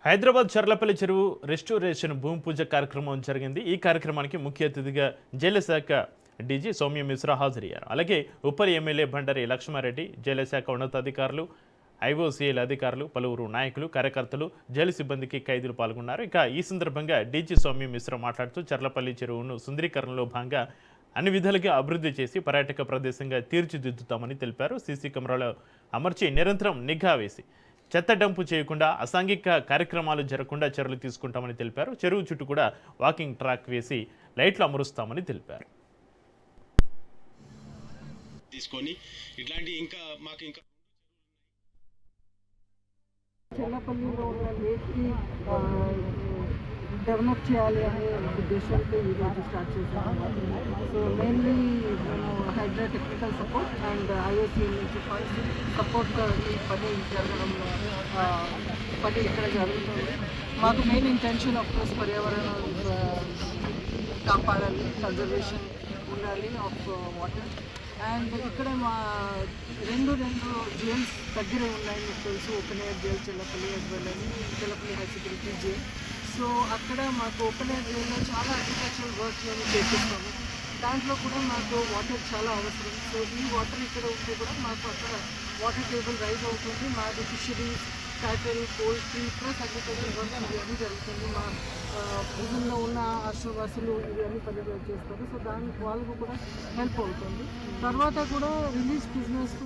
హైదరాబాద్ చర్లపల్లి చెరువు రెస్టోరేషన్ భూమి పూజ కార్యక్రమం జరిగింది. ఈ కార్యక్రమానికి ముఖ్య అతిథిగా జలశాఖ డీజీ సౌమ్య మిశ్రా హాజరయ్యారు. అలాగే ఉపరి ఎమ్మెల్యే బండారి లక్ష్మారెడ్డి, జలశాఖ ఉన్నతాధికారులు, ఐఓసీఎల్ అధికారులు, పలువురు నాయకులు, కార్యకర్తలు, జైలు సిబ్బందికి ఖైదీలు పాల్గొన్నారు. ఇక ఈ సందర్భంగా డీజీ సౌమ్య మిశ్రా మాట్లాడుతూ చర్లపల్లి చెరువును సుందరీకరణలో భాగంగా అన్ని విధాలుగా అభివృద్ధి చేసి పర్యాటక ప్రదేశంగా తీర్చిదిద్దుతామని తెలిపారు. సీసీ కెమెరాలు అమర్చి నిరంతరం నిఘా వేసి చెత్త డంపు చేయకుండా అసాంఘిక కార్యక్రమాలు జరగకుండా చర్యలు తీసుకుంటామని తెలిపారు. చెరువు చుట్టూ కూడా వాకింగ్ ట్రాక్ వేసి లైట్లు అమరుస్తామని తెలిపారు. తీసుకొని ఇట్లాంటి ఇంకా మాకు ఇంకా చల్లపల్లిలో ఉన్న లేక్ని డెవలప్ చేయాలి అనే ఉద్దేశంతో ఈరోజు స్టార్ట్ చేశాము. సో మెయిన్లీ మేము HYDRAA technical support and IOC నుంచి ఫండ్స్ సపోర్ట్ ఈ పని జరగడంలో పని ఇక్కడ జరుగుతుంది. మాకు మెయిన్ ఇంటెన్షన్ ఆఫ్ కోర్స్ పర్యావరణం కాపాడాలి, కన్జర్వేషన్ ఉండాలి ఆఫ్ వాటర్. అండ్ ఇక్కడ మా రెండు జైల్స్ దగ్గరే ఉన్నాయి, మీకు తెలుసు. Open air jail Challapalli as well as Challapalli high security jail. So అక్కడ మాకు ఓపెన్ ఎయిర్ జైల్లో చాలా అగ్రికల్చరల్ వర్క్ మేము చేపిస్తాము. దాంట్లో కూడా మాకు వాటర్ చాలా అవసరం. సో ఈ వాటర్ ఇక్కడ ఉంటే కూడా మాకు అక్కడ వాటర్ టేబుల్ రైజ్ అవుతుంది. మాకు fisheries, క్యాటల్, poultry plus agriculture work ఇవన్నీ జరుగుతుంది. మా ప్రిజన్లో ఉన్న ఆశ్రవాసులు ఇవన్నీ పని చేస్తారు. సో దానికి వాళ్ళకు కూడా హెల్ప్ అవుతుంది. తర్వాత కూడా రిలీజ్ బిజినెస్